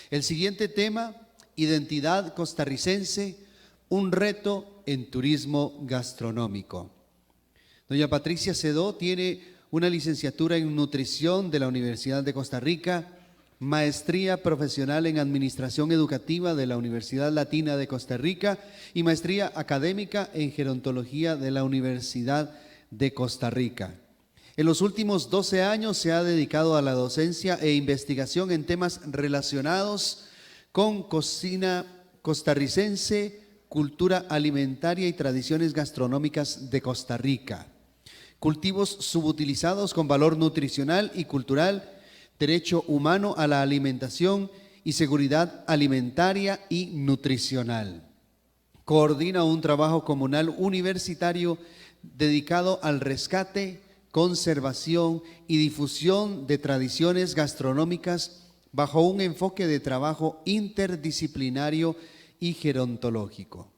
El siguiente tema, identidad costarricense, un reto en turismo gastronómico. Doña Patricia Sedó tiene una licenciatura en nutrición de la Universidad de Costa Rica, maestría profesional en administración educativa de la Universidad Latina de Costa Rica y maestría académica en gerontología de la Universidad de Costa Rica. En los últimos 12 años se ha dedicado a la docencia e investigación en temas relacionados con cocina costarricense, cultura alimentaria y tradiciones gastronómicas de Costa Rica, cultivos subutilizados con valor nutricional y cultural, derecho humano a la alimentación y seguridad alimentaria y nutricional. Coordina un trabajo comunal universitario dedicado al rescate, conservación y difusión de tradiciones gastronómicas bajo un enfoque de trabajo interdisciplinario y gerontológico.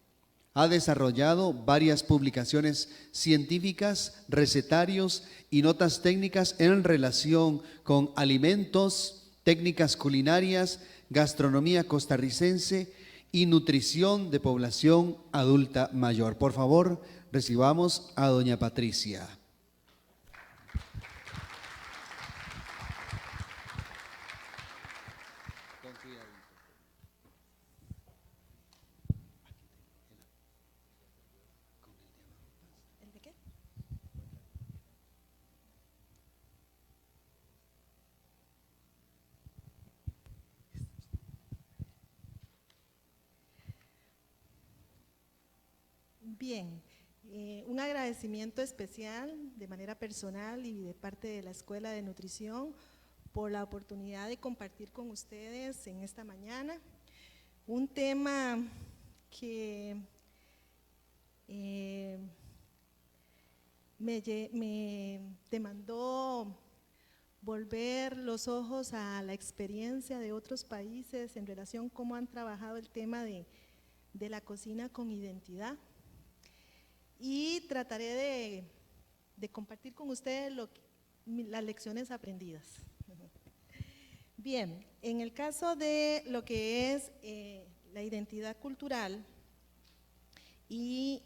Ha desarrollado varias publicaciones científicas, recetarios y notas técnicas en relación con alimentos, técnicas culinarias, gastronomía costarricense y nutrición de población adulta mayor. Por favor, recibamos a doña Patricia. Bien, un agradecimiento especial de manera personal y de parte de la Escuela de Nutrición por la oportunidad de compartir con ustedes en esta mañana un tema que me demandó volver los ojos a la experiencia de otros países en relación a cómo han trabajado el tema de la cocina con identidad. Y trataré de compartir con ustedes las lecciones aprendidas. Bien, en el caso de lo que es la identidad cultural y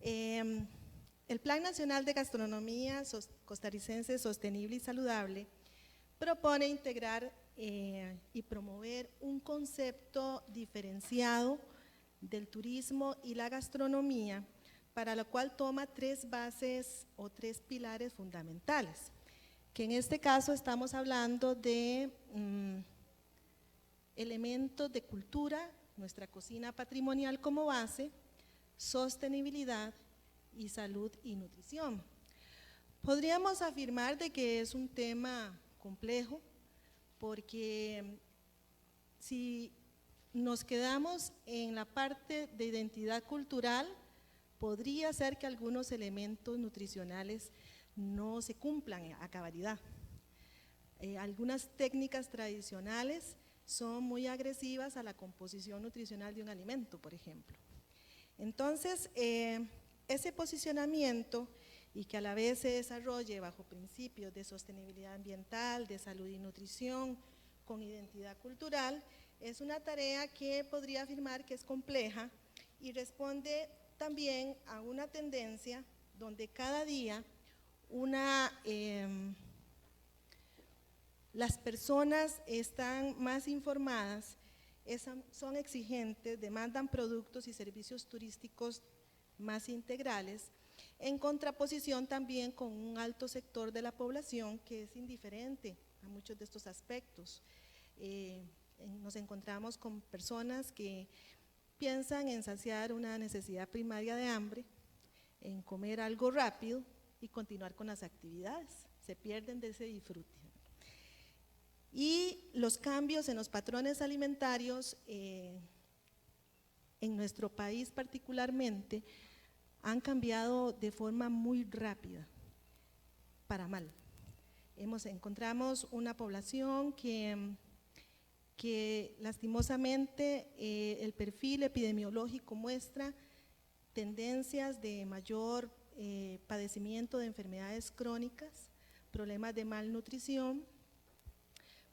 el Plan Nacional de Gastronomía Costarricense Sostenible y Saludable propone integrar y promover un concepto diferenciado del turismo y la gastronomía, para lo cual toma tres bases o tres pilares fundamentales, que en este caso estamos hablando de elementos de cultura, nuestra cocina patrimonial como base, sostenibilidad y salud y nutrición. Podríamos afirmar de que es un tema complejo, porque si nos quedamos en la parte de identidad cultural, podría ser que algunos elementos nutricionales no se cumplan a cabalidad. Algunas técnicas tradicionales son muy agresivas a la composición nutricional de un alimento, por ejemplo. Entonces, ese posicionamiento y que a la vez se desarrolle bajo principios de sostenibilidad ambiental, de salud y nutrición, con identidad cultural, es una tarea que podría afirmar que es compleja y responde también a una tendencia donde cada día las personas están más informadas, son exigentes, demandan productos y servicios turísticos más integrales, en contraposición también con un alto sector de la población que es indiferente a muchos de estos aspectos. Nos encontramos con personas que piensan en saciar una necesidad primaria de hambre, en comer algo rápido y continuar con las actividades, se pierden de ese disfrute. Y los cambios en los patrones alimentarios en nuestro país particularmente han cambiado de forma muy rápida, para mal. Encontramos una población que lastimosamente el perfil epidemiológico muestra tendencias de mayor padecimiento de enfermedades crónicas, problemas de malnutrición,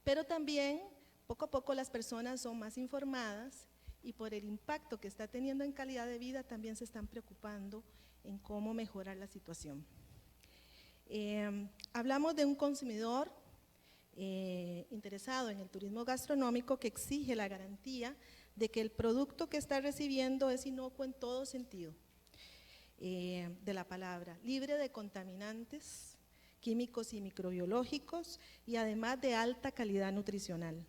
pero también poco a poco las personas son más informadas y por el impacto que está teniendo en calidad de vida también se están preocupando en cómo mejorar la situación. Hablamos de un consumidor interesado en el turismo gastronómico que exige la garantía de que el producto que está recibiendo es inocuo en todo sentido de la palabra, libre de contaminantes químicos y microbiológicos y además de alta calidad nutricional.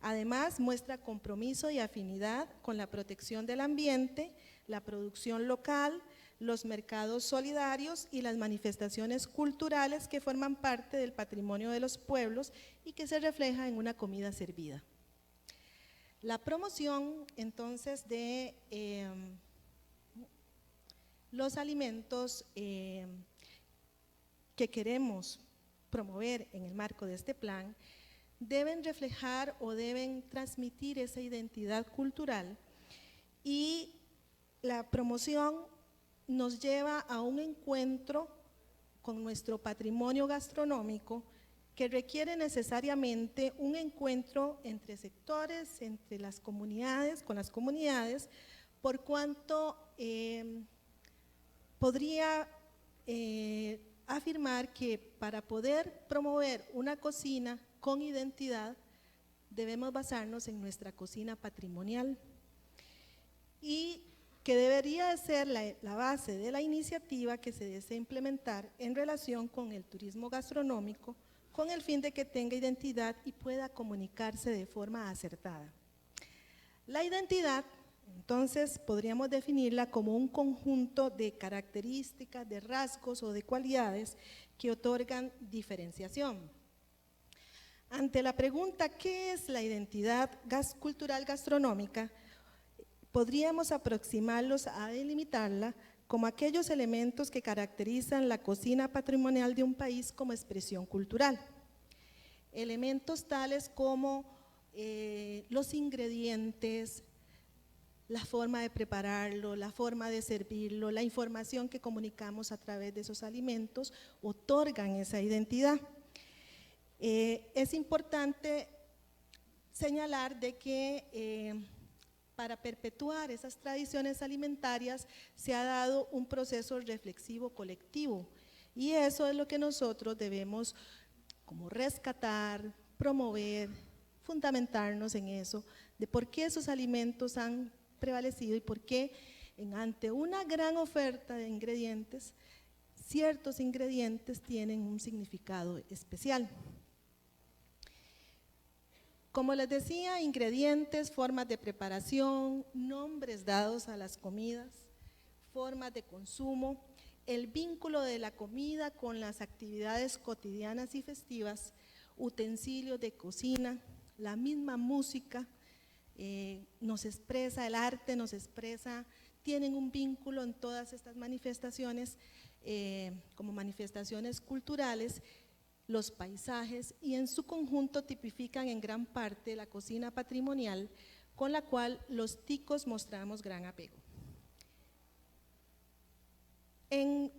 Además, muestra compromiso y afinidad con la protección del ambiente, la producción local, los mercados solidarios y las manifestaciones culturales que forman parte del patrimonio de los pueblos y que se refleja en una comida servida. La promoción, entonces, de los alimentos que queremos promover en el marco de este plan deben reflejar o deben transmitir esa identidad cultural, y la promoción nos lleva a un encuentro con nuestro patrimonio gastronómico que requiere necesariamente un encuentro entre sectores, entre las comunidades, con las comunidades, por cuanto podría afirmar que para poder promover una cocina con identidad debemos basarnos en nuestra cocina patrimonial y que debería de ser la base de la iniciativa que se desea implementar en relación con el turismo gastronómico, con el fin de que tenga identidad y pueda comunicarse de forma acertada. La identidad, entonces, podríamos definirla como un conjunto de características, de rasgos o de cualidades que otorgan diferenciación. Ante la pregunta ¿qué es la identidad cultural gastronómica?, podríamos aproximarlos a delimitarla como aquellos elementos que caracterizan la cocina patrimonial de un país como expresión cultural. Elementos tales como los ingredientes, la forma de prepararlo, la forma de servirlo, la información que comunicamos a través de esos alimentos, otorgan esa identidad. Es importante señalar de que para perpetuar esas tradiciones alimentarias se ha dado un proceso reflexivo colectivo y eso es lo que nosotros debemos como rescatar, promover, fundamentarnos en eso, de por qué esos alimentos han prevalecido y por qué ante una gran oferta de ingredientes, ciertos ingredientes tienen un significado especial. Como les decía, ingredientes, formas de preparación, nombres dados a las comidas, formas de consumo, el vínculo de la comida con las actividades cotidianas y festivas, utensilios de cocina, la misma música nos expresa, el arte nos expresa, tienen un vínculo en todas estas manifestaciones como manifestaciones culturales, los paisajes y en su conjunto tipifican en gran parte la cocina patrimonial con la cual los ticos mostramos gran apego. En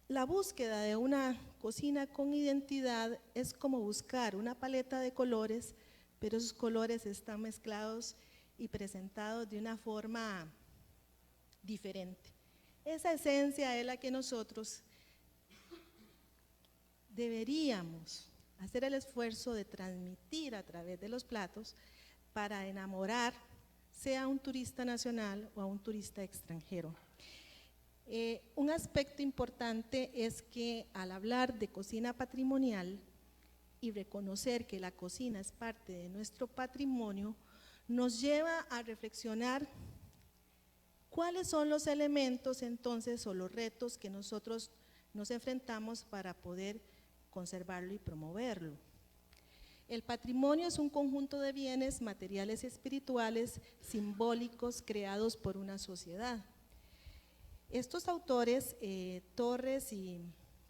la búsqueda de una cocina con identidad es como buscar una paleta de colores, pero esos colores están mezclados y presentados de una forma diferente. Esa esencia es la que nosotros deberíamos hacer el esfuerzo de transmitir a través de los platos para enamorar sea a un turista nacional o a un turista extranjero. Un aspecto importante es que al hablar de cocina patrimonial y reconocer que la cocina es parte de nuestro patrimonio, nos lleva a reflexionar cuáles son los elementos entonces o los retos que nosotros nos enfrentamos para poder conservarlo y promoverlo. El patrimonio es un conjunto de bienes materiales y espirituales simbólicos creados por una sociedad. Estos autores, Torres y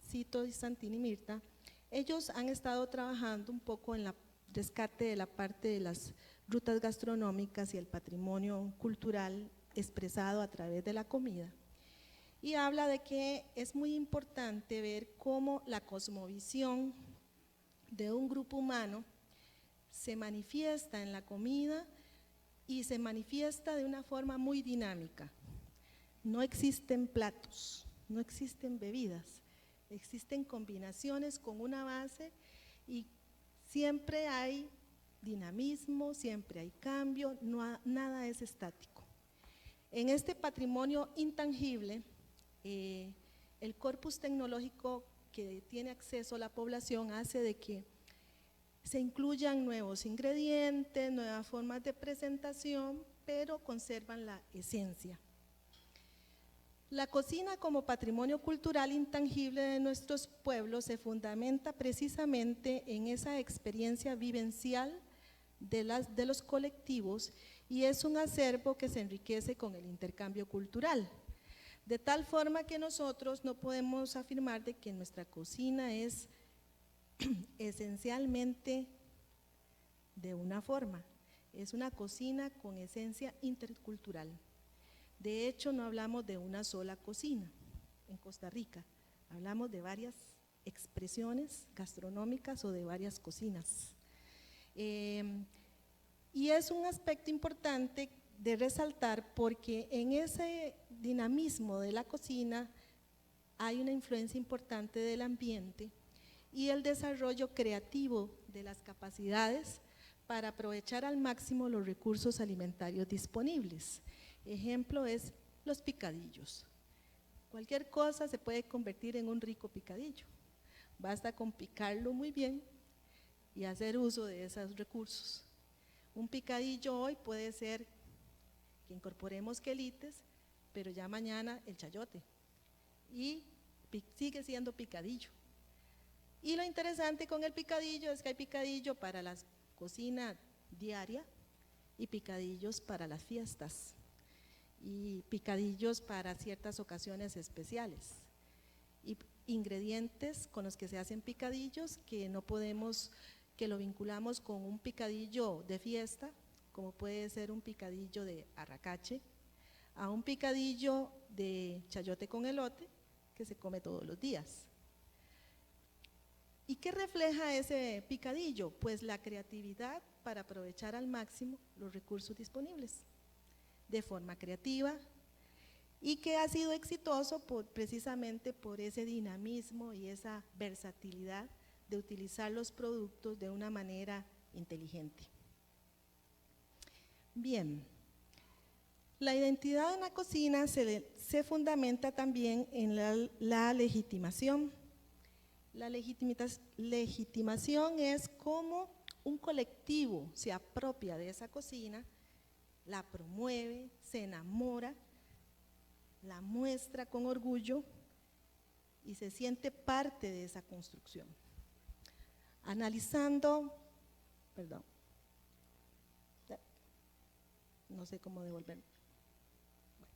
Cito y Santini Mirta, ellos han estado trabajando un poco en el rescate de la parte de las rutas gastronómicas y el patrimonio cultural expresado a través de la comida. y habla de que es muy importante ver cómo la cosmovisión de un grupo humano se manifiesta en la comida y se manifiesta de una forma muy dinámica. No existen platos, no existen bebidas, existen combinaciones con una base y siempre hay dinamismo, siempre hay cambio, nada es estático. En este patrimonio intangible, el corpus tecnológico que tiene acceso a la población hace de que se incluyan nuevos ingredientes, nuevas formas de presentación, pero conservan la esencia. La cocina como patrimonio cultural intangible de nuestros pueblos se fundamenta precisamente en esa experiencia vivencial de los colectivos y es un acervo que se enriquece con el intercambio cultural. De tal forma que nosotros no podemos afirmar de que nuestra cocina es esencialmente de una forma, es una cocina con esencia intercultural. De hecho, no hablamos de una sola cocina en Costa Rica, hablamos de varias expresiones gastronómicas o de varias cocinas. Y es un aspecto importante de resaltar porque en ese dinamismo de la cocina hay una influencia importante del ambiente y el desarrollo creativo de las capacidades para aprovechar al máximo los recursos alimentarios disponibles. Ejemplo es los picadillos. Cualquier cosa se puede convertir en un rico picadillo. Basta con picarlo muy bien y hacer uso de esos recursos. Un picadillo hoy puede ser que incorporemos quelites, pero ya mañana el chayote y sigue siendo picadillo. Y lo interesante con el picadillo es que hay picadillo para la cocina diaria y picadillos para las fiestas y picadillos para ciertas ocasiones especiales y ingredientes con los que se hacen picadillos que no podemos, que lo vinculamos con un picadillo de fiesta, como puede ser un picadillo de arracache, a un picadillo de chayote con elote que se come todos los días. ¿Y qué refleja ese picadillo? Pues la creatividad para aprovechar al máximo los recursos disponibles de forma creativa y que ha sido exitoso precisamente por ese dinamismo y esa versatilidad de utilizar los productos de una manera inteligente. Bien, la identidad en la cocina se fundamenta también en la legitimación. La legitimación es cómo un colectivo se apropia de esa cocina, la promueve, se enamora, la muestra con orgullo y se siente parte de esa construcción. Analizando, perdón, no sé cómo devolverme. Bueno,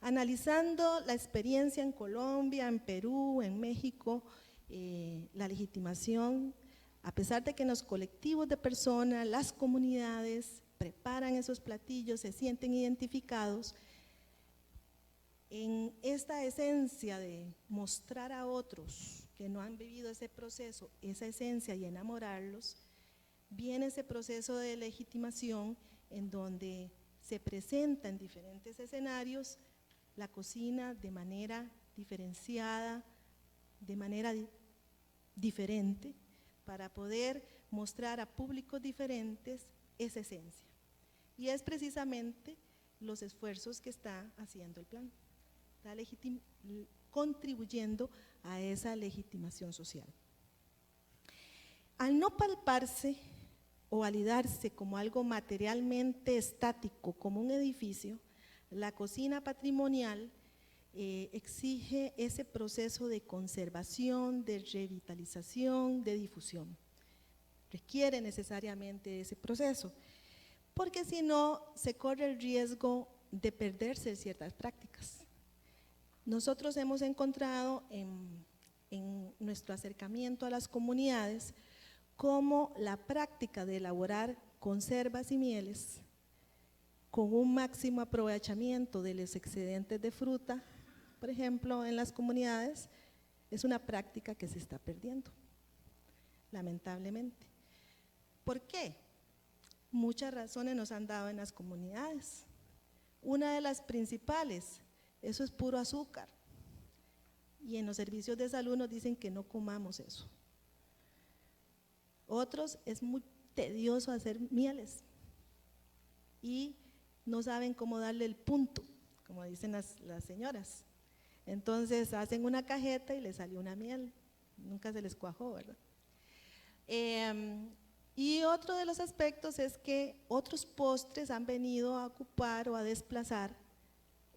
analizando la experiencia en Colombia, en Perú, en México, la legitimación, a pesar de que en los colectivos de personas, las comunidades preparan esos platillos, se sienten identificados, en esta esencia de mostrar a otros que no han vivido ese proceso, esa esencia y enamorarlos, viene ese proceso de legitimación en donde se presenta en diferentes escenarios la cocina de manera diferenciada, de manera diferente, para poder mostrar a públicos diferentes esa esencia. Y es precisamente los esfuerzos que está haciendo el plan, está contribuyendo a esa legitimación social. Al no palparse o validarse como algo materialmente estático, como un edificio, la cocina patrimonial exige ese proceso de conservación, de revitalización, de difusión. Requiere necesariamente ese proceso, porque si no se corre el riesgo de perderse ciertas prácticas. Nosotros hemos encontrado en nuestro acercamiento a las comunidades cómo la práctica de elaborar conservas y mieles con un máximo aprovechamiento de los excedentes de fruta por ejemplo, en las comunidades, es una práctica que se está perdiendo, lamentablemente. ¿Por qué? Muchas razones nos han dado en las comunidades. Una de las principales, eso es puro azúcar. Y en los servicios de salud nos dicen que no comamos eso. Otros, es muy tedioso hacer mieles y no saben cómo darle el punto, como dicen las señoras. Entonces hacen una cajeta y les salió una miel, nunca se les cuajó, ¿verdad? Y otro de los aspectos es que otros postres han venido a ocupar o a desplazar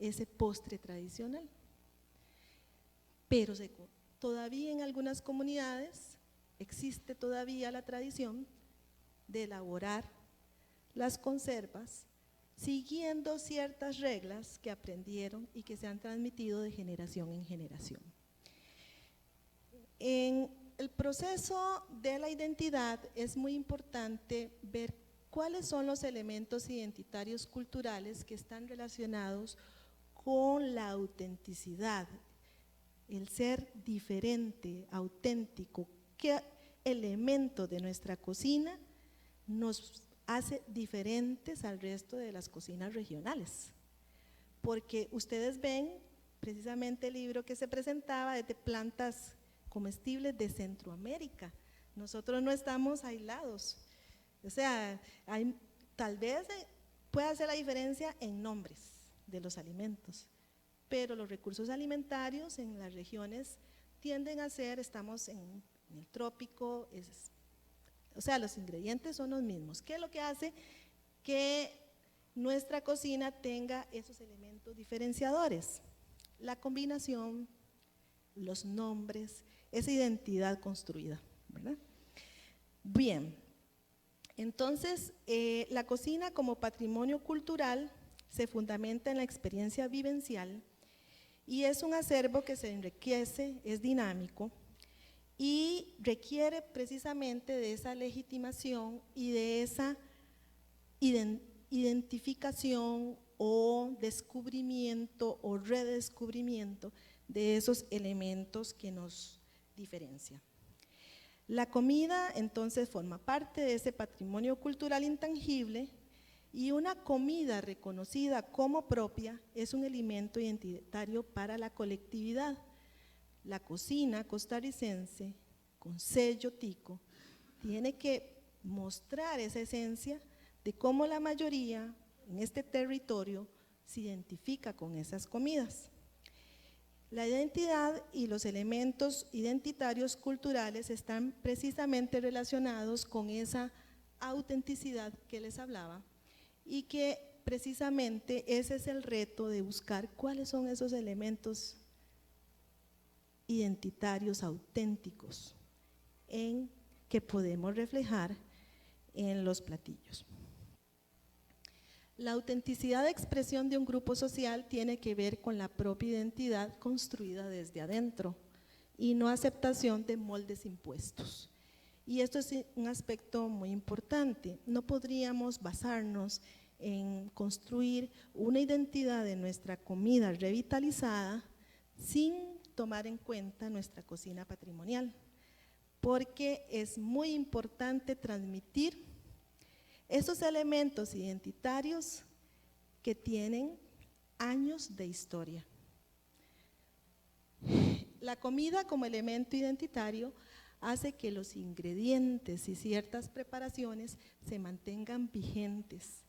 ese postre tradicional. Pero todavía en algunas comunidades existe todavía la tradición de elaborar las conservas siguiendo ciertas reglas que aprendieron y que se han transmitido de generación en generación. En el proceso de la identidad es muy importante ver cuáles son los elementos identitarios culturales que están relacionados con la autenticidad, el ser diferente, auténtico. ¿Qué elemento de nuestra cocina nos hace diferentes al resto de las cocinas regionales? Porque ustedes ven precisamente el libro que se presentaba de plantas comestibles de Centroamérica. Nosotros no estamos aislados. O sea, tal vez pueda hacer la diferencia en nombres de los alimentos, pero los recursos alimentarios en las regiones tienden a ser, estamos en el trópico, o sea, los ingredientes son los mismos. ¿Qué es lo que hace que nuestra cocina tenga esos elementos diferenciadores? La combinación, los nombres, esa identidad construida, ¿verdad? Bien, entonces la cocina como patrimonio cultural se fundamenta en la experiencia vivencial y es un acervo que se enriquece, es dinámico y requiere precisamente de esa legitimación y de esa identificación o descubrimiento o redescubrimiento de esos elementos que nos diferencian. La comida entonces forma parte de ese patrimonio cultural intangible y una comida reconocida como propia es un elemento identitario para la colectividad. La cocina costarricense con sello tico tiene que mostrar esa esencia de cómo la mayoría en este territorio se identifica con esas comidas. La identidad y los elementos identitarios culturales están precisamente relacionados con esa autenticidad que les hablaba y que precisamente ese es el reto de buscar cuáles son esos elementos identitarios auténticos en que podemos reflejar en los platillos. La autenticidad de expresión de un grupo social tiene que ver con la propia identidad construida desde adentro y no aceptación de moldes impuestos. Y esto es un aspecto muy importante. No podríamos basarnos en construir una identidad de nuestra comida revitalizada sin tomar en cuenta nuestra cocina patrimonial, porque es muy importante transmitir esos elementos identitarios que tienen años de historia. La comida como elemento identitario hace que los ingredientes y ciertas preparaciones se mantengan vigentes.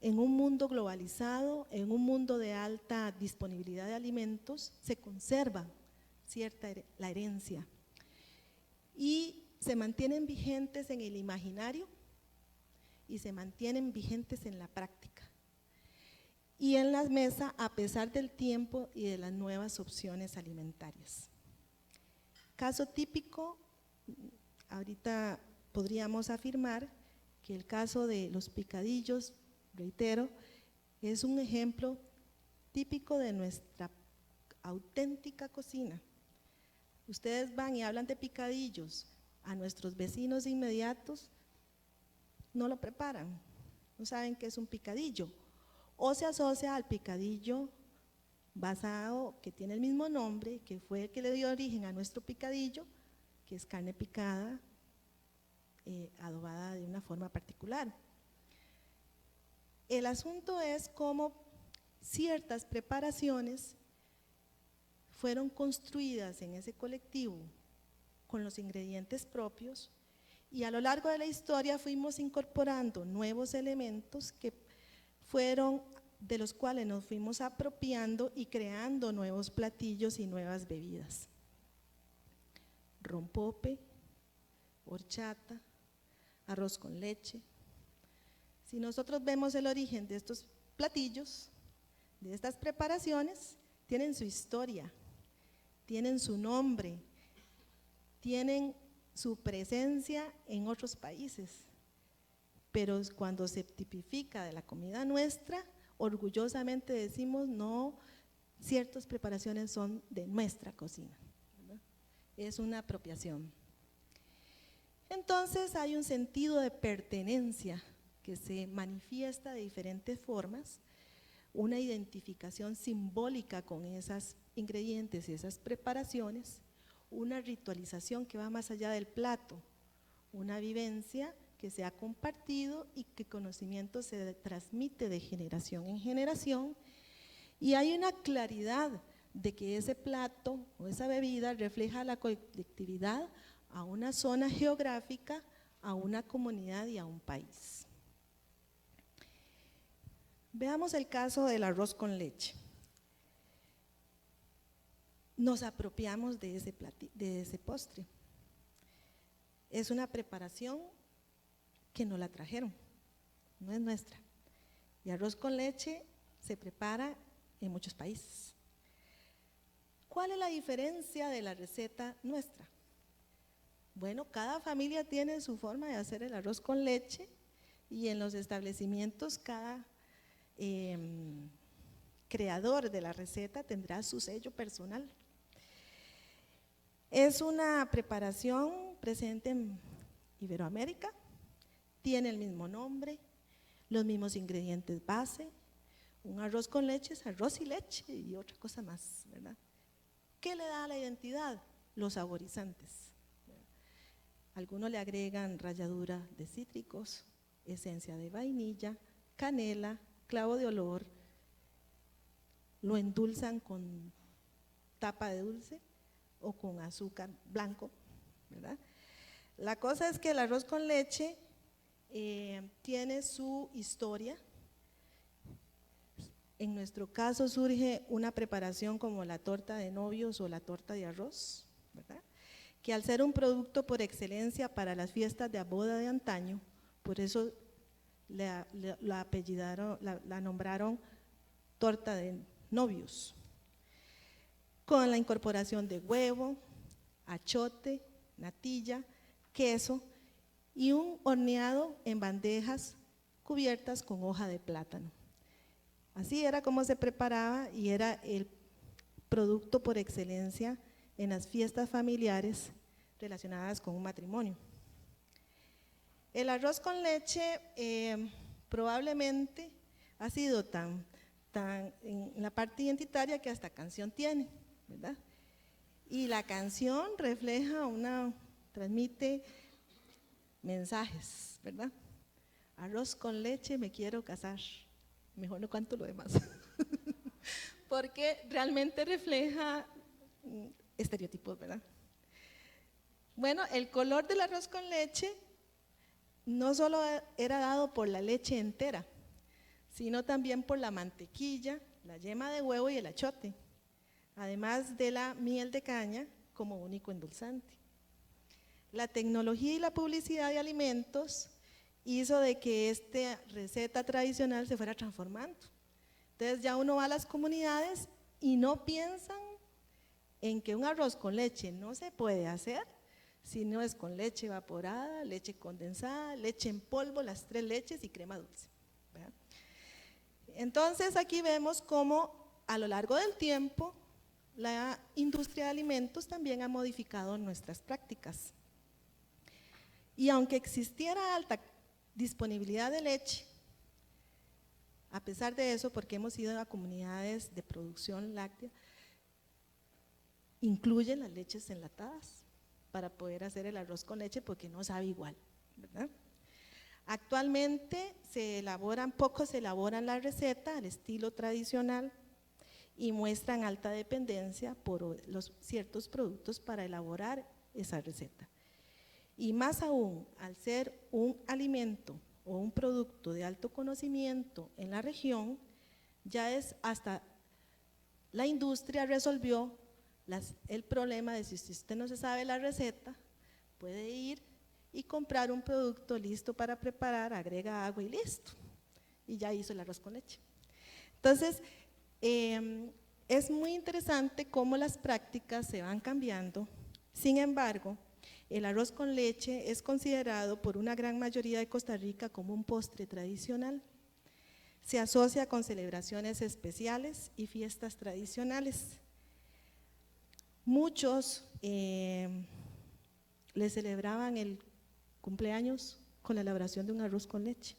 En un mundo globalizado, en un mundo de alta disponibilidad de alimentos, se conserva la herencia y se mantienen vigentes en el imaginario y se mantienen vigentes en la práctica y en la mesa a pesar del tiempo y de las nuevas opciones alimentarias. Caso típico, ahorita podríamos afirmar que el caso de los picadillos, reitero, es un ejemplo típico de nuestra auténtica cocina. Ustedes van y hablan de picadillos a nuestros vecinos inmediatos, no lo preparan, no saben qué es un picadillo, o se asocia al picadillo basado, que tiene el mismo nombre, que fue el que le dio origen a nuestro picadillo, que es carne picada, adobada de una forma particular. El asunto es cómo ciertas preparaciones fueron construidas en ese colectivo con los ingredientes propios, y a lo largo de la historia fuimos incorporando nuevos elementos que fueron de los cuales nos fuimos apropiando y creando nuevos platillos y nuevas bebidas. Rompope, horchata, arroz con leche. Si nosotros vemos el origen de estos platillos, de estas preparaciones, tienen su historia, tienen su nombre, tienen su presencia en otros países, pero cuando se tipifica de la comida nuestra, orgullosamente decimos no, ciertas preparaciones son de nuestra cocina, ¿verdad? Es una apropiación. Entonces hay un sentido de pertenencia que se manifiesta de diferentes formas, una identificación simbólica con esos ingredientes y esas preparaciones, una ritualización que va más allá del plato, una vivencia que se ha compartido y que conocimiento se transmite de generación en generación, y hay una claridad de que ese plato o esa bebida refleja la colectividad a una zona geográfica, a una comunidad y a un país. Veamos el caso del arroz con leche. Nos apropiamos de ese postre. Es una preparación que nos la trajeron, no es nuestra. Y arroz con leche se prepara en muchos países. ¿Cuál es la diferencia de la receta nuestra? Bueno, cada familia tiene su forma de hacer el arroz con leche, y en los establecimientos cada creador de la receta tendrá su sello personal. Es una preparación presente en Iberoamérica, tiene el mismo nombre, los mismos ingredientes base. Un arroz con leche es arroz y leche y otra cosa más, ¿verdad? ¿Qué le da la identidad? Los saborizantes. Algunos le agregan ralladura de cítricos, esencia de vainilla, canela, clavo de olor, lo endulzan con tapa de dulce o con azúcar blanco, ¿verdad? La cosa es que el arroz con leche tiene su historia. En nuestro caso surge una preparación como la torta de novios o la torta de arroz, ¿verdad? Que al ser un producto por excelencia para las fiestas de boda de antaño, por eso la nombraron torta de novios, con la incorporación de huevo, achote, natilla, queso y un horneado en bandejas cubiertas con hoja de plátano. Así era como se preparaba y era el producto por excelencia en las fiestas familiares relacionadas con un matrimonio. El arroz con leche probablemente ha sido tan en la parte identitaria que hasta canción tiene, ¿verdad? Y la canción transmite mensajes, ¿verdad? Arroz con leche, me quiero casar. Mejor no canto lo demás. Porque realmente refleja estereotipos, ¿verdad? Bueno, el color del arroz con leche no solo era dado por la leche entera, sino también por la mantequilla, la yema de huevo y el achote, además de la miel de caña como único endulzante. La tecnología y la publicidad de alimentos hizo de que esta receta tradicional se fuera transformando. Entonces ya uno va a las comunidades y no piensan en que un arroz con leche no se puede hacer si no es con leche evaporada, leche condensada, leche en polvo, las 3 leches y crema dulce, ¿verdad? Entonces aquí vemos cómo a lo largo del tiempo la industria de alimentos también ha modificado nuestras prácticas. Y aunque existiera alta disponibilidad de leche, A pesar de eso, porque hemos ido a comunidades de producción láctea, incluyen las leches enlatadas para poder hacer el arroz con leche porque no sabe igual, ¿verdad? Actualmente pocos se elaboran la receta al estilo tradicional y muestran alta dependencia por ciertos productos para elaborar esa receta. Y más aún, al ser un alimento o un producto de alto conocimiento en la región, ya es hasta la industria resolvió el problema de si usted no se sabe la receta, puede ir y comprar un producto listo para preparar, agrega agua y listo, y ya hizo el arroz con leche. Entonces, es muy interesante cómo las prácticas se van cambiando. Sin embargo, el arroz con leche es considerado por una gran mayoría de Costa Rica como un postre tradicional. Se asocia con celebraciones especiales y fiestas tradicionales. Muchos le celebraban el cumpleaños con la elaboración de un arroz con leche.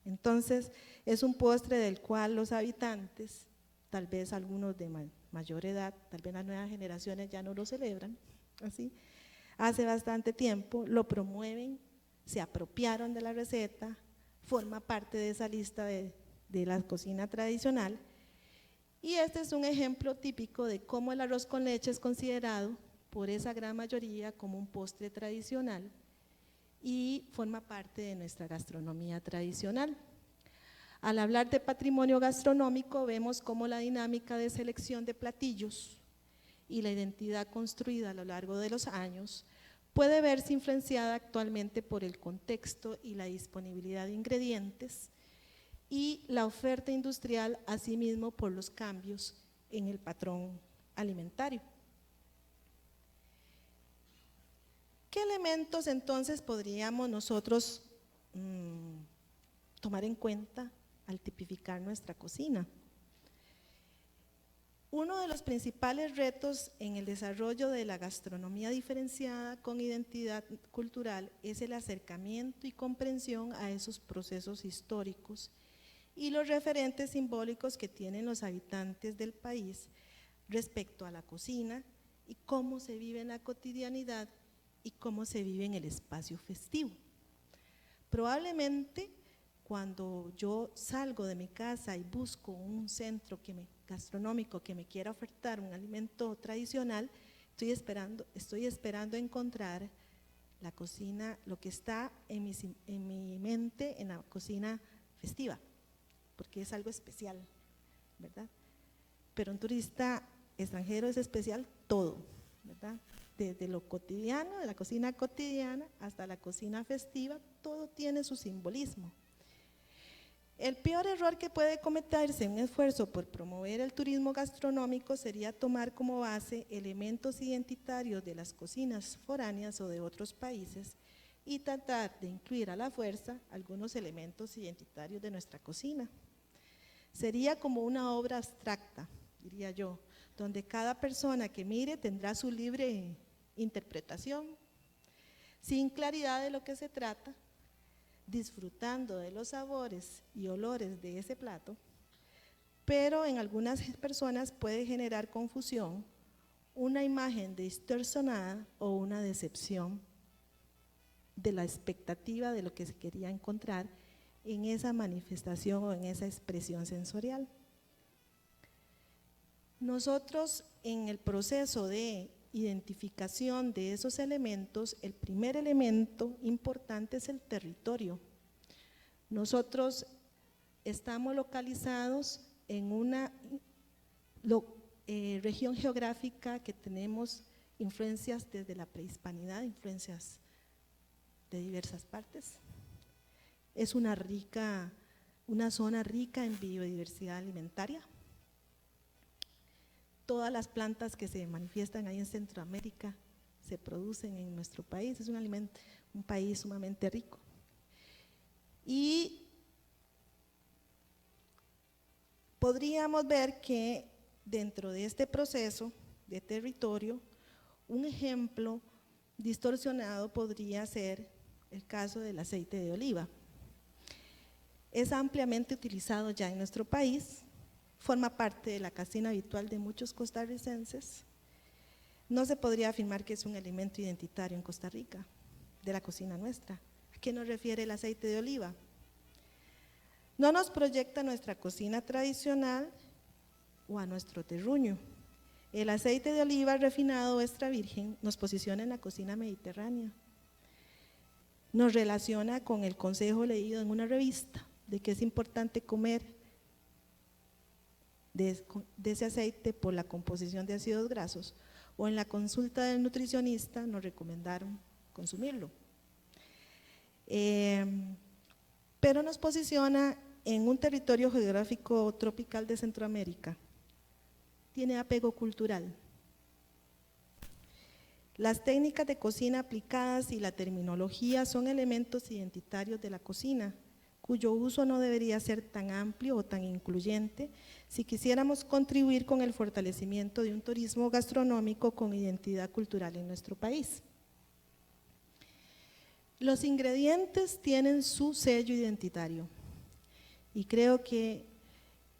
Entonces, es un postre del cual los habitantes, tal vez algunos de mayor edad, tal vez las nuevas generaciones ya no lo celebran, así, hace bastante tiempo lo promueven, se apropiaron de la receta, forma parte de esa lista de la cocina tradicional, y este es un ejemplo típico de cómo el arroz con leche es considerado por esa gran mayoría como un postre tradicional y forma parte de nuestra gastronomía tradicional. Al hablar de patrimonio gastronómico, vemos cómo la dinámica de selección de platillos y la identidad construida a lo largo de los años puede verse influenciada actualmente por el contexto y la disponibilidad de ingredientes y la oferta industrial, asimismo por los cambios en el patrón alimentario. ¿Qué elementos entonces podríamos nosotros tomar en cuenta al tipificar nuestra cocina? Uno de los principales retos en el desarrollo de la gastronomía diferenciada con identidad cultural es el acercamiento y comprensión a esos procesos históricos y los referentes simbólicos que tienen los habitantes del país respecto a la cocina y cómo se vive en la cotidianidad y cómo se vive en el espacio festivo. Probablemente cuando yo salgo de mi casa y busco un centro gastronómico que me quiera ofertar un alimento tradicional, estoy esperando encontrar la cocina, lo que está en mi mente en la cocina festiva, porque es algo especial, ¿verdad? Pero un turista extranjero es especial todo, ¿verdad? Desde lo cotidiano, de la cocina cotidiana hasta la cocina festiva, todo tiene su simbolismo. El peor error que puede cometerse en un esfuerzo por promover el turismo gastronómico sería tomar como base elementos identitarios de las cocinas foráneas o de otros países y tratar de incluir a la fuerza algunos elementos identitarios de nuestra cocina. Sería como una obra abstracta, diría yo, donde cada persona que mire tendrá su libre interpretación, sin claridad de lo que se trata, disfrutando de los sabores y olores de ese plato, pero en algunas personas puede generar confusión, una imagen distorsionada o una decepción de la expectativa de lo que se quería encontrar en esa manifestación o en esa expresión sensorial. Nosotros en el proceso de identificación de esos elementos, el primer elemento importante es el territorio. Nosotros estamos localizados en una región geográfica que tenemos influencias desde la prehispanidad, influencias de diversas partes. Es una zona rica en biodiversidad alimentaria. Todas las plantas que se manifiestan ahí en Centroamérica se producen en nuestro país, es un país sumamente rico. Y podríamos ver que dentro de este proceso de territorio, un ejemplo distorsionado podría ser el caso del aceite de oliva. Es ampliamente utilizado ya en nuestro país, forma parte de la cocina habitual de muchos costarricenses. No se podría afirmar que es un elemento identitario en Costa Rica, de la cocina nuestra. ¿A qué nos refiere el aceite de oliva? No nos proyecta nuestra cocina tradicional o a nuestro terruño. El aceite de oliva refinado extra virgen nos posiciona en la cocina mediterránea. Nos relaciona con el consejo leído en una revista de que es importante comer de ese aceite por la composición de ácidos grasos, o en la consulta del nutricionista nos recomendaron consumirlo. Pero nos posiciona en un territorio geográfico tropical de Centroamérica. Tiene apego cultural. Las técnicas de cocina aplicadas y la terminología son elementos identitarios de la cocina, cuyo uso no debería ser tan amplio o tan incluyente si quisiéramos contribuir con el fortalecimiento de un turismo gastronómico con identidad cultural en nuestro país. Los ingredientes tienen su sello identitario y creo que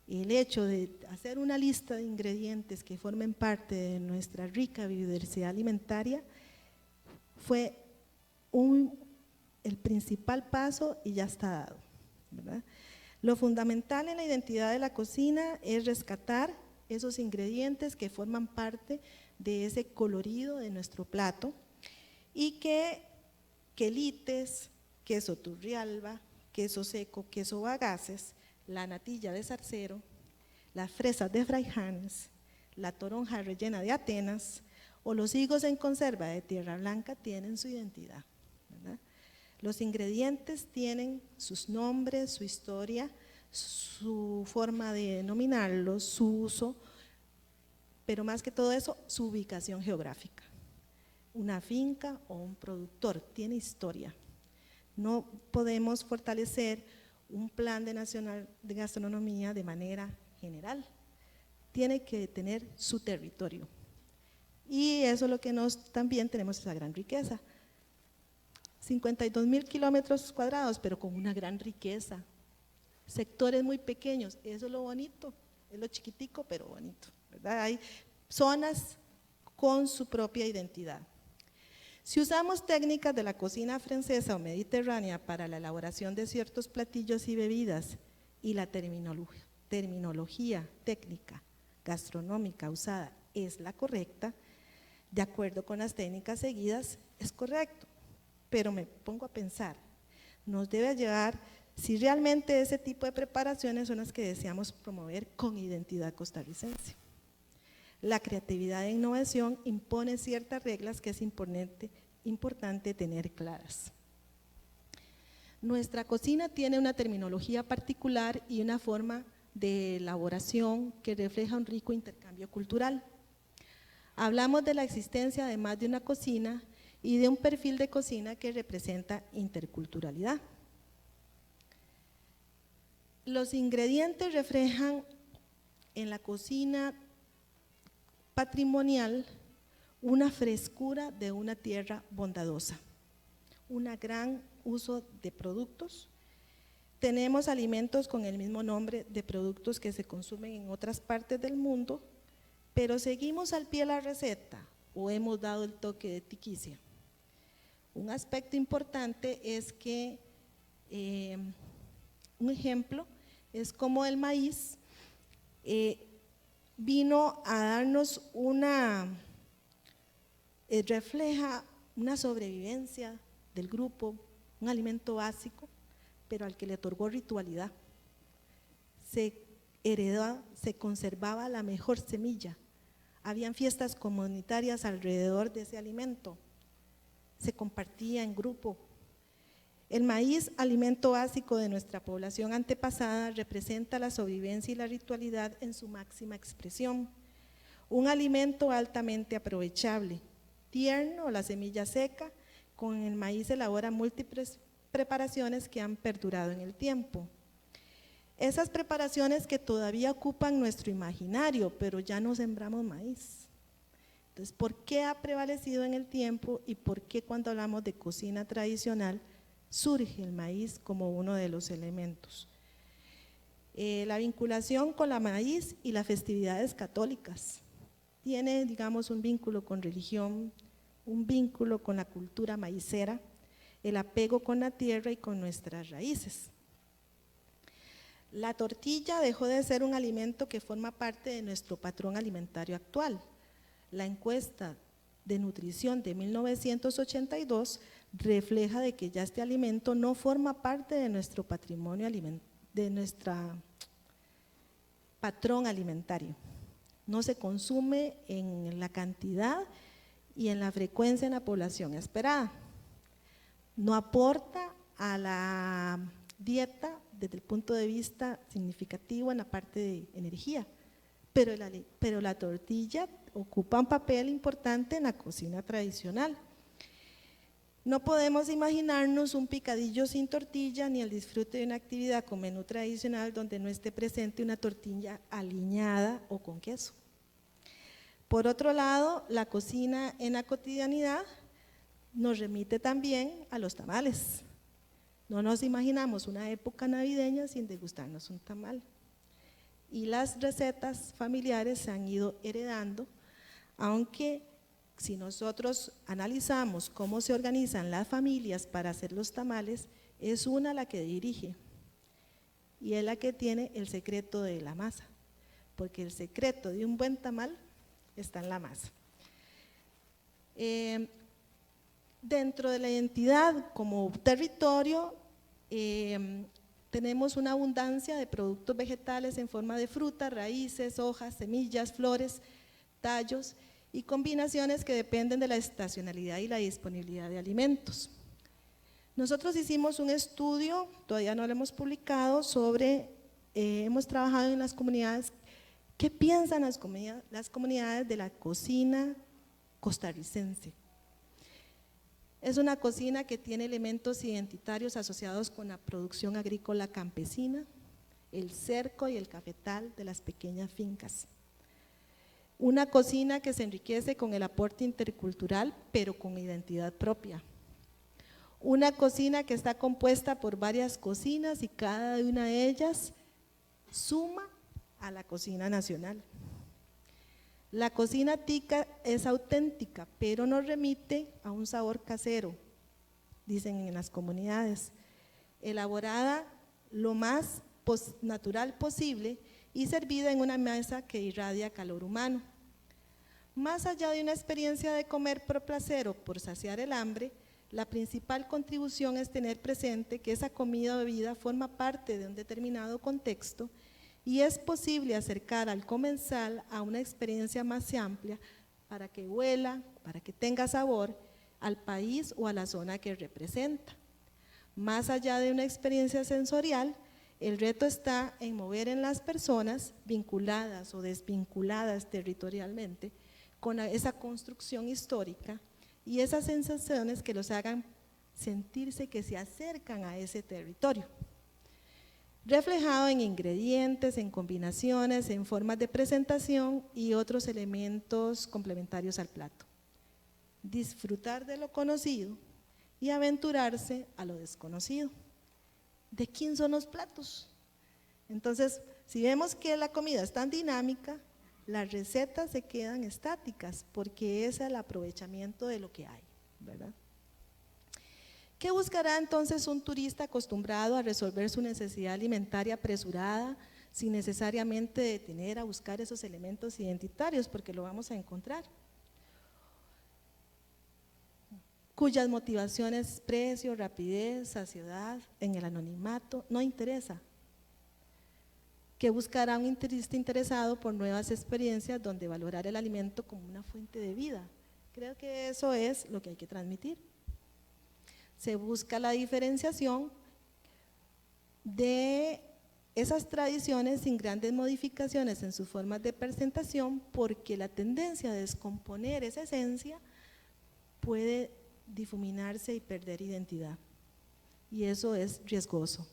el hecho de hacer una lista de ingredientes que formen parte de nuestra rica biodiversidad alimentaria fue el principal paso y ya está dado, ¿verdad? Lo fundamental en la identidad de la cocina es rescatar esos ingredientes que forman parte de ese colorido de nuestro plato y que quelites, queso turrialba, queso seco, queso bagaces, la natilla de zarcero, las fresas de Fraijanes, la toronja rellena de Atenas o los higos en conserva de Tierra Blanca tienen su identidad, ¿verdad? Los ingredientes tienen sus nombres, su historia, su forma de denominarlos, su uso, pero más que todo eso, su ubicación geográfica. Una finca o un productor tiene historia. No podemos fortalecer un plan nacional de gastronomía de manera general. Tiene que tener su territorio. Y eso es lo que también tenemos esa gran riqueza. 52,000 kilómetros cuadrados, pero con una gran riqueza. Sectores muy pequeños, eso es lo bonito, es lo chiquitico, pero bonito, ¿verdad? Hay zonas con su propia identidad. Si usamos técnicas de la cocina francesa o mediterránea para la elaboración de ciertos platillos y bebidas y la terminología técnica gastronómica usada es la correcta, de acuerdo con las técnicas seguidas, es correcto. Pero me pongo a pensar, nos debe llevar si realmente ese tipo de preparaciones son las que deseamos promover con identidad costarricense. La creatividad e innovación impone ciertas reglas que es importante tener claras. Nuestra cocina tiene una terminología particular y una forma de elaboración que refleja un rico intercambio cultural. Hablamos de la existencia de más de una cocina y de un perfil de cocina que representa interculturalidad. Los ingredientes reflejan en la cocina patrimonial una frescura de una tierra bondadosa, un gran uso de productos. Tenemos alimentos con el mismo nombre de productos que se consumen en otras partes del mundo, pero seguimos al pie la receta o hemos dado el toque de tiquicia. Un aspecto importante es que, un ejemplo, es como el maíz vino a darnos refleja una sobrevivencia del grupo, un alimento básico, pero al que le otorgó ritualidad. Se heredó, se conservaba la mejor semilla, habían fiestas comunitarias alrededor de ese alimento, se compartía en grupo. El maíz, alimento básico de nuestra población antepasada, representa la sobrevivencia y la ritualidad en su máxima expresión. Un alimento altamente aprovechable, tierno, la semilla seca, con el maíz se elaboran múltiples preparaciones que han perdurado en el tiempo. Esas preparaciones que todavía ocupan nuestro imaginario, pero ya no sembramos maíz. Entonces, ¿por qué ha prevalecido en el tiempo y por qué cuando hablamos de cocina tradicional surge el maíz como uno de los elementos? La vinculación con la maíz y las festividades católicas. Tiene, digamos, un vínculo con religión, un vínculo con la cultura maicera, el apego con la tierra y con nuestras raíces. La tortilla dejó de ser un alimento que forma parte de nuestro patrón alimentario actual. La encuesta de nutrición de 1982 refleja de que ya este alimento no forma parte de nuestro patrimonio de nuestra patrón alimentario. No se consume en la cantidad y en la frecuencia en la población esperada. No aporta a la dieta desde el punto de vista significativo en la parte de energía, pero la tortilla ocupa un papel importante en la cocina tradicional. No podemos imaginarnos un picadillo sin tortilla ni el disfrute de una actividad con menú tradicional donde no esté presente una tortilla aliñada o con queso. Por otro lado, la cocina en la cotidianidad nos remite también a los tamales. No nos imaginamos una época navideña sin degustarnos un tamal. Y las recetas familiares se han ido heredando, aunque si nosotros analizamos cómo se organizan las familias para hacer los tamales, es una la que dirige y es la que tiene el secreto de la masa, porque el secreto de un buen tamal está en la masa. Dentro de la identidad como territorio, tenemos una abundancia de productos vegetales en forma de frutas, raíces, hojas, semillas, flores, tallos y combinaciones que dependen de la estacionalidad y la disponibilidad de alimentos. Nosotros hicimos un estudio, todavía no lo hemos publicado, hemos trabajado en las comunidades, ¿qué piensan las comunidades de la cocina costarricense? Es una cocina que tiene elementos identitarios asociados con la producción agrícola campesina, el cerco y el cafetal de las pequeñas fincas. Una cocina que se enriquece con el aporte intercultural, pero con identidad propia. Una cocina que está compuesta por varias cocinas y cada una de ellas suma a la cocina nacional. La cocina tica es auténtica, pero nos remite a un sabor casero, dicen en las comunidades, elaborada lo más natural posible y servida en una mesa que irradia calor humano. Más allá de una experiencia de comer por placer o por saciar el hambre, la principal contribución es tener presente que esa comida o bebida forma parte de un determinado contexto y es posible acercar al comensal a una experiencia más amplia para que huela, para que tenga sabor al país o a la zona que representa. Más allá de una experiencia sensorial, el reto está en mover en las personas vinculadas o desvinculadas territorialmente con esa construcción histórica y esas sensaciones que los hagan sentirse que se acercan a ese territorio, reflejado en ingredientes, en combinaciones, en formas de presentación y otros elementos complementarios al plato. Disfrutar de lo conocido y aventurarse a lo desconocido. ¿De quién son los platos? Entonces, si vemos que la comida es tan dinámica, las recetas se quedan estáticas porque es el aprovechamiento de lo que hay, ¿verdad? ¿Qué buscará entonces un turista acostumbrado a resolver su necesidad alimentaria apresurada, sin necesariamente detener a buscar esos elementos identitarios, porque lo vamos a encontrar? Cuyas motivaciones, precio, rapidez, saciedad, en el anonimato, no interesa. ¿Qué buscará un turista interesado por nuevas experiencias donde valorar el alimento como una fuente de vida? Creo que eso es lo que hay que transmitir. Se busca la diferenciación de esas tradiciones sin grandes modificaciones en sus formas de presentación, porque la tendencia a descomponer esa esencia puede difuminarse y perder identidad, y eso es riesgoso.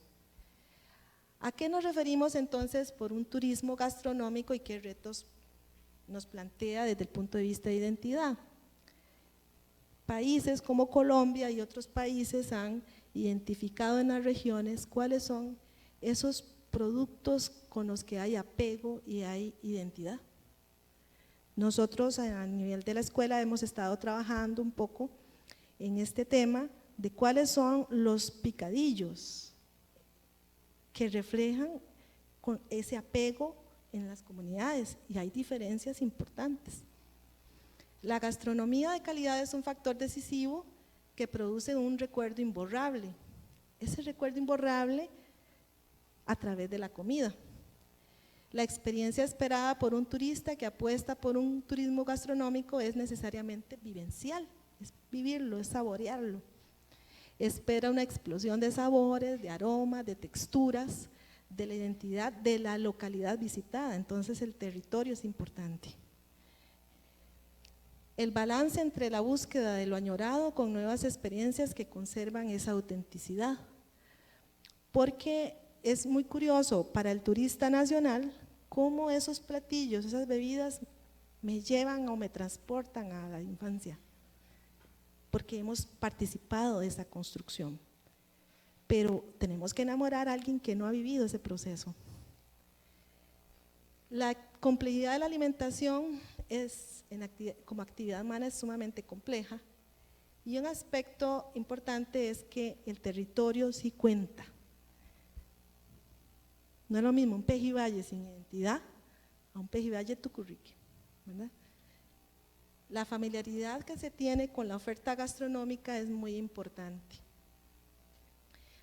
¿A qué nos referimos entonces por un turismo gastronómico y qué retos nos plantea desde el punto de vista de identidad? Países como Colombia y otros países han identificado en las regiones cuáles son esos productos con los que hay apego y hay identidad. Nosotros a nivel de la escuela hemos estado trabajando un poco en este tema de cuáles son los picadillos que reflejan con ese apego en las comunidades, y hay diferencias importantes. La gastronomía de calidad es un factor decisivo que produce un recuerdo imborrable. Ese recuerdo imborrable a través de la comida. La experiencia esperada por un turista que apuesta por un turismo gastronómico es necesariamente vivencial, es vivirlo, es saborearlo. Espera una explosión de sabores, de aromas, de texturas, de la identidad de la localidad visitada. Entonces el territorio es importante. El balance entre la búsqueda de lo añorado con nuevas experiencias que conservan esa autenticidad. Porque es muy curioso para el turista nacional cómo esos platillos, esas bebidas me llevan o me transportan a la infancia, porque hemos participado de esa construcción. Pero tenemos que enamorar a alguien que no ha vivido ese proceso. La complejidad de la alimentación como actividad humana es sumamente compleja, y un aspecto importante es que el territorio sí cuenta. No es lo mismo un Pejivalle sin identidad a un Pejivalle Tucurrique, ¿verdad? La familiaridad que se tiene con la oferta gastronómica es muy importante.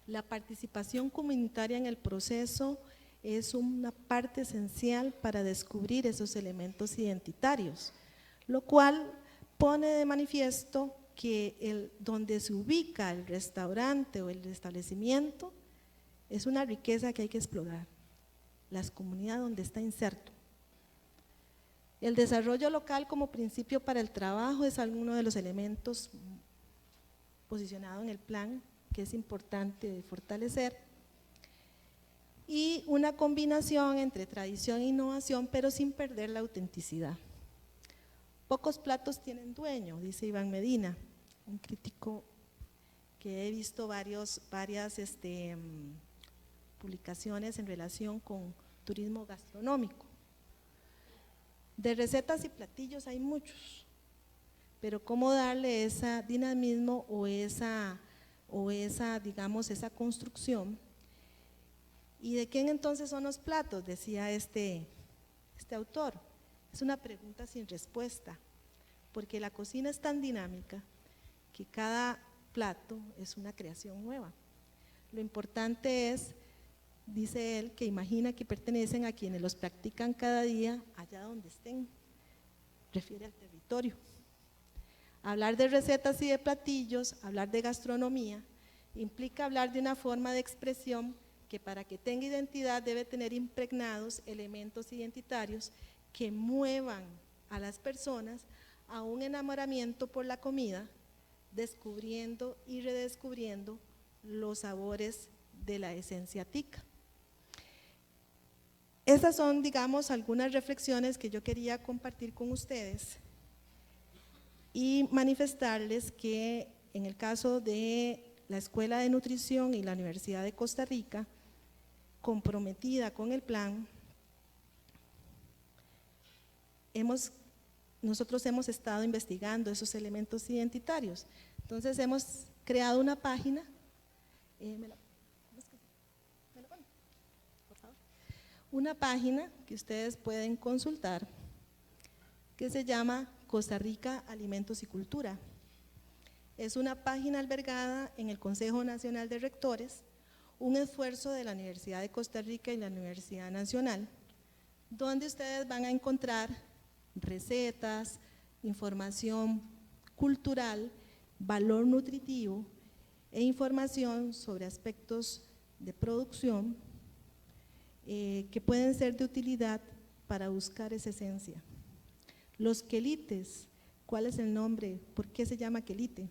La participación comunitaria en el proceso es una parte esencial para descubrir esos elementos identitarios, lo cual pone de manifiesto que donde se ubica el restaurante o el establecimiento es una riqueza que hay que explorar, las comunidades donde está inserto. El desarrollo local como principio para el trabajo es alguno de los elementos posicionado en el plan que es importante fortalecer, y una combinación entre tradición e innovación, pero sin perder la autenticidad. Pocos platos tienen dueño, dice Iván Medina, un crítico que he visto varias publicaciones en relación con turismo gastronómico. De recetas y platillos hay muchos, pero cómo darle ese dinamismo o esa construcción. ¿Y de quién entonces son los platos?, decía este autor. Es una pregunta sin respuesta, porque la cocina es tan dinámica que cada plato es una creación nueva. Lo importante es, dice él, que imagina que pertenecen a quienes los practican cada día allá donde estén. Refiere al territorio. Hablar de recetas y de platillos, hablar de gastronomía, implica hablar de una forma de expresión que para que tenga identidad debe tener impregnados elementos identitarios que muevan a las personas a un enamoramiento por la comida, descubriendo y redescubriendo los sabores de la esencia tica. Esas son, digamos, algunas reflexiones que yo quería compartir con ustedes y manifestarles que en el caso de la Escuela de Nutrición y la Universidad de Costa Rica, comprometida con el plan, nosotros hemos estado investigando esos elementos identitarios. Entonces hemos creado una página, una página que ustedes pueden consultar, que se llama Costa Rica Alimentos y Cultura. Es una página albergada en el Consejo Nacional de Rectores, un esfuerzo de la Universidad de Costa Rica y la Universidad Nacional, donde ustedes van a encontrar recetas, información cultural, valor nutritivo e información sobre aspectos de producción que pueden ser de utilidad para buscar esa esencia. Los quelites, ¿cuál es el nombre? ¿Por qué se llama quelite?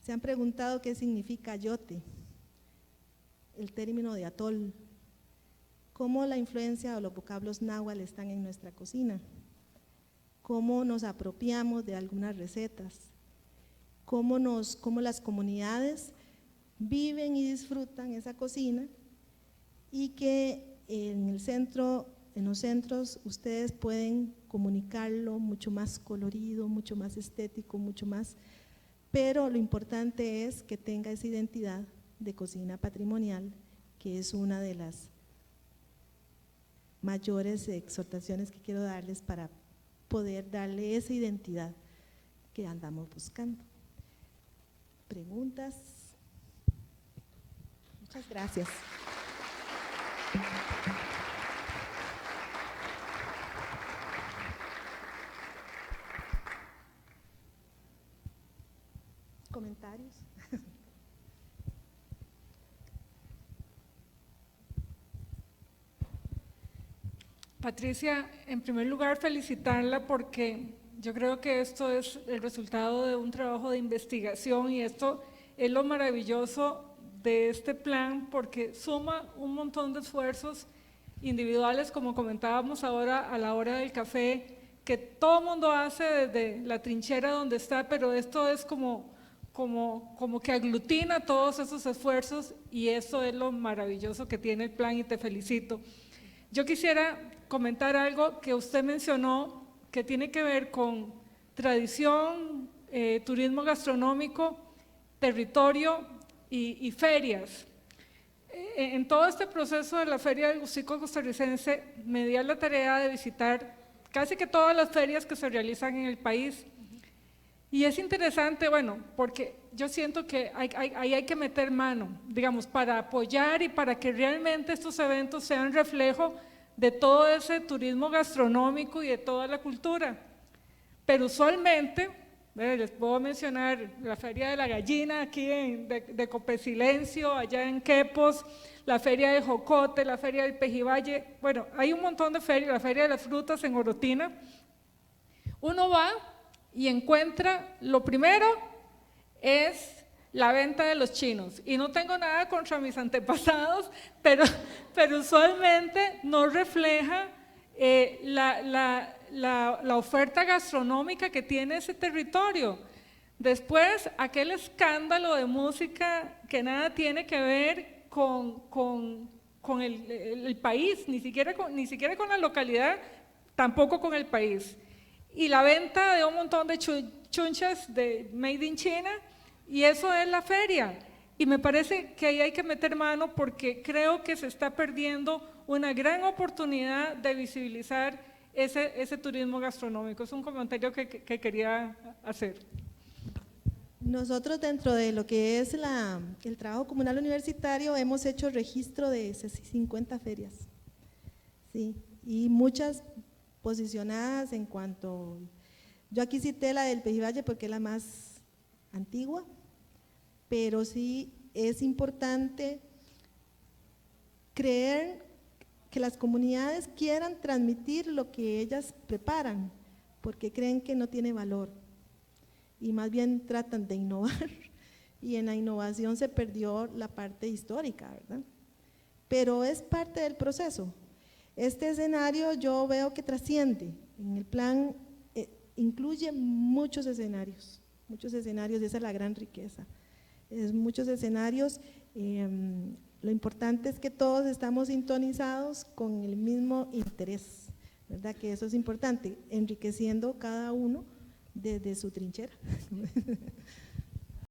¿Se han preguntado qué significa ayote? El término de atol. ¿Cómo la influencia o los vocablos náhuatl están en nuestra cocina? ¿Cómo nos apropiamos de algunas recetas? ¿Cómo las comunidades viven y disfrutan esa cocina? y que en los centros ustedes pueden comunicarlo mucho más colorido, mucho más estético, mucho más, pero lo importante es que tenga esa identidad de cocina patrimonial, que es una de las mayores exhortaciones que quiero darles para poder darle esa identidad que andamos buscando. ¿Preguntas? Muchas gracias. ¿Comentarios? Patricia, en primer lugar felicitarla porque yo creo que esto es el resultado de un trabajo de investigación y esto es lo maravilloso de este plan porque suma un montón de esfuerzos individuales, como comentábamos ahora a la hora del café, que todo el mundo hace desde la trinchera donde está, pero esto es como que aglutina todos esos esfuerzos y eso es lo maravilloso que tiene el plan y te felicito. Yo quisiera comentar algo que usted mencionó que tiene que ver con tradición, turismo gastronómico, territorio y ferias. En todo este proceso de la Feria del Gustico Costarricense me di a la tarea de visitar casi que todas las ferias que se realizan en el país. Y es interesante, bueno, porque yo siento que ahí hay que meter mano, digamos, para apoyar y para que realmente estos eventos sean reflejo de todo ese turismo gastronómico y de toda la cultura. Pero usualmente, les puedo mencionar la Feria de la Gallina aquí de Copesilencio, allá en Quepos, la Feria de Jocote, la Feria del Pejivalle, bueno, hay un montón de ferias, la Feria de las Frutas en Orotina. Uno va y encuentra, lo primero es la venta de los chinos, y no tengo nada contra mis antepasados, pero usualmente no refleja la oferta gastronómica que tiene ese territorio. Después, aquel escándalo de música que nada tiene que ver con el país, ni siquiera con la localidad, tampoco con el país. Y la venta de un montón de chunchas de Made in China, y eso es la feria. Y me parece que ahí hay que meter mano porque creo que se está perdiendo una gran oportunidad de visibilizar ese turismo gastronómico. Es un comentario que quería hacer. Nosotros dentro de lo que es el trabajo comunal universitario hemos hecho registro de 50 ferias, sí, y muchas posicionadas en cuanto, yo aquí cité la del Pejivalle porque es la más antigua, pero sí es importante creer que las comunidades quieran transmitir lo que ellas preparan, porque creen que no tiene valor y más bien tratan de innovar y en la innovación se perdió la parte histórica, ¿verdad? Pero es parte del proceso. Este escenario yo veo que trasciende, en el plan incluye muchos escenarios, esa es la gran riqueza, es muchos escenarios, lo importante es que todos estamos sintonizados con el mismo interés, ¿verdad? Que eso es importante, enriqueciendo cada uno desde su trinchera.